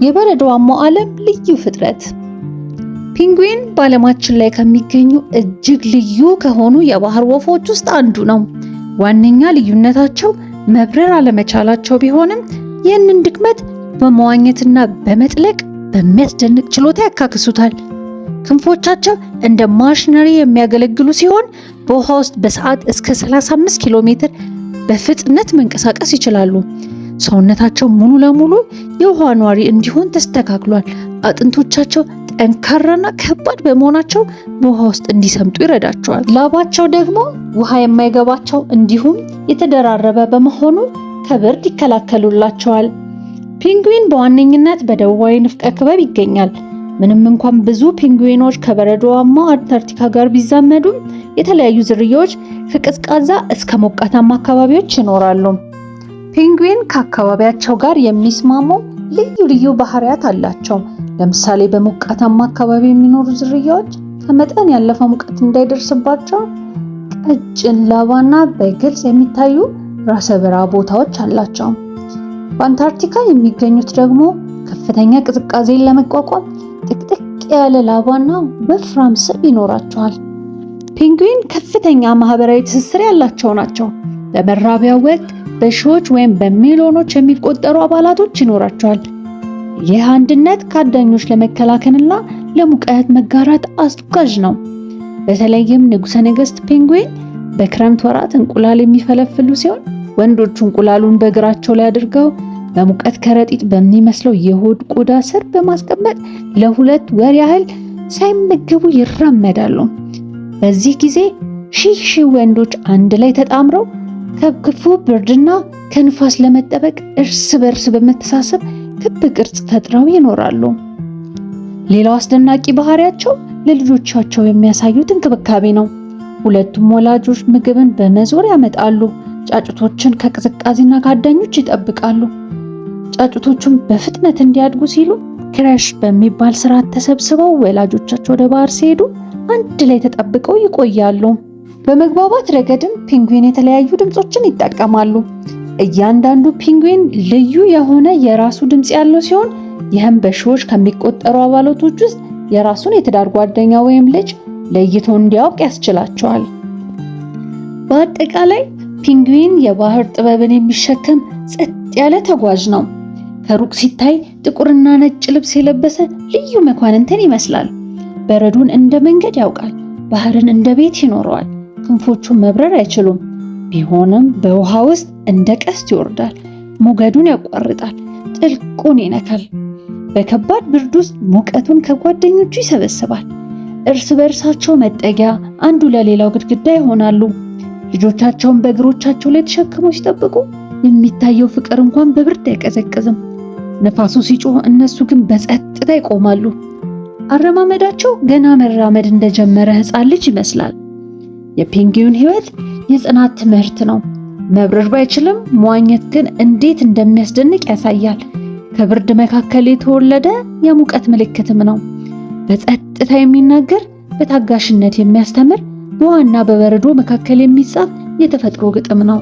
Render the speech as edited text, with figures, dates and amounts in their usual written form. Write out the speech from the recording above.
የበረዶማው ዓለም ልዩ ፍጥረት። ፔንግዊን በዓለማችን ላይ ከሚገኙ እጅግ ልዩ ከሆኑ የባህር ወፎች ውስጥ አንዱ ነው። ዋነኛ ልዩነታቸው መብረር አለመቻላቸው ቢሆንም ይህንን ድክመት በመዋኘትና በመጥለቅ በሚያስደንቅ ችሎታ ያካክሱታል። ክንፎቻቸው እንደ ማሽነሪ የሚያገለግሉ ሲሆን በውሃ ውስጥ በሰዓት እስከ 35 ኪሎ ሜትር በፍጥነት መንቀሳቀስ ይችላሉ። ሰውነታቸው ሙሉ ለሙሉ የውሃ ኗሪ እንዲሆን ተስተካክሏል። አጥንቶቻቸው ጠንካራና ከባድ በመሆናቸው በውሃ ውስጥ እንዲሰምጡ ይረዳቸዋል። ላባቸው ደግሞ ውሃ የማይገባቸው እንዲሁም የተደራረበ በመሆኑ ከብርድ ይከላከሉላቸዋል። ፔንግዊን በዋነኝነት በደቡባዊ ንፍቀ ክበብ ይገኛል። ምንም እንኳን ብዙ ፔንግዊኖች ከበረዶማው አንታርክቲካ ጋር ቢዛመዱም የተለያዩ ዝርያዎች ከቀዝቃዛ እስከ ሞቃታማ አካባቢዎች ይኖራሉ። ፔንግዊን ከአካባቢያቸው ጋር የሚስማሙ ልዩ ልዩ ባህሪያት አላቸው። ለምሳሌ በሞቃታማ አካባቢ የሚኖሩ ዝርያዎች ከመጠን ያለፈ ሙቀት እንዳይደርስባቸው ቀጭን ላባና በግልጽ የሚታዩ ራሰ በራ ቦታዎች አላቸው። በአንታርክቲካ የሚገኙት ደግሞ ከፍተኛ ቅዝቃዜን ለመቋቋም ጥቅጥቅ ያለ ላባና ወፍራም ስብ ይኖራቸዋል። ፔንግዊን ከፍተኛ ማህበራዊ ትስስር ያላቸው ናቸው። በመራቢያ ወቅት በሺዎች ወይም በሚሊዮኖች የሚቆጠሩ አባላቶች ይኖራቸዋል። ይህ አንድነት ከአዳኞች ለመከላከልና ለሙቀት መጋራት አስጋዥ ነው። በተለይም ንጉሠ ነገሥት ፔንግዊን በክረምት ወራት እንቁላል የሚፈለፍሉ ሲሆን ወንዶቹ እንቁላሉን በእግራቸው ላይ አድርገው በሙቀት ከረጢት በሚመስለው የሆድ ቆዳ ስር በማስቀመጥ ለ2 ወር ያህል ሳይመገቡ ይራመዳሉ። በዚህ ጊዜ ሺህ ወንዶች አንድ ላይ ተጣምረው ከክፉ ብርድና ከንፋስ ለመጠበቅ እርስ በርስ በመተሳሰብ ክብ ቅርጽ ፈጥረው ይኖራሉ። ሌላው አስደናቂ ባህሪያቸው ለልጆቻቸው የሚያሳዩት እንክብካቤ ነው። ሁለቱም ወላጆች ምግብን በመዞር ያመጣሉ። ጫጩቶችን ከቅዝቃዜና ከአዳኞች ይጠብቃሉ። ጫጩቶቹም በፍጥነት እንዲያድጉ ሲሉ ክረሽ በሚባል ስርዓት ተሰብስበው ወላጆቻቸው ወደ ባህር ሲሄዱ አንድ ላይ ተጠብቀው ይቆያሉ። በመግባባት ረገድም ፔንግዊን የተለያዩ ድምጾችን ይጠቀማሉ። እያንዳንዱ ፔንግዊን ልዩ የሆነ የራሱ ድምጽ ያለው ሲሆን ይህም በሺዎች ከሚቆጠሩ አባላቶች ውስጥ የራሱን የትዳር ጓደኛ ወይም ልጅ ለይቶ እንዲያውቅ ያስችላቸዋል። በአጠቃላይ ፔንግዊን የባህር ጥበብን የሚሸከም ጸጥ ያለ ተጓዥ ነው። ከሩቅ ሲታይ ጥቁርና ነጭ ልብስ የለበሰ ልዩ መኳንንትን ይመስላል። በረዶን እንደ መንገድ ያውቃል። ባህርን እንደ ቤት ይኖረዋል። ክንፎቹ መብረር አይችሉም። ቢሆንም በውሃ ውስጥ እንደ ቀስት ይወርዳል። ሞገዱን ያቋርጣል። ጥልቁን ይነካል። በከባድ ብርድ ውስጥ ሙቀቱን ከጓደኞቹ ይሰበስባል። እርስ በእርሳቸው መጠጊያ፣ አንዱ ለሌላው ግድግዳ ይሆናሉ። ልጆቻቸውን በእግሮቻቸው ላይ ተሸክመው ሲጠብቁ የሚታየው ፍቅር እንኳን በብርድ አይቀዘቅዝም። ነፋሱ ሲጮህ እነሱ ግን በጸጥታ ይቆማሉ። አረማመዳቸው ገና መራመድ እንደጀመረ ሕፃን ልጅ ይመስላል። የፔንግዊን ሕይወት የጽናት ትምህርት ነው። መብረር ባይችልም መዋኘት ግን እንዴት እንደሚያስደንቅ ያሳያል። ከብርድ መካከል የተወለደ የሙቀት ምልክትም ነው። በጸጥታ የሚናገር፣ በታጋሽነት የሚያስተምር፣ በውሃና በበረዶ መካከል የሚጻፍ የተፈጥሮ ግጥም ነው።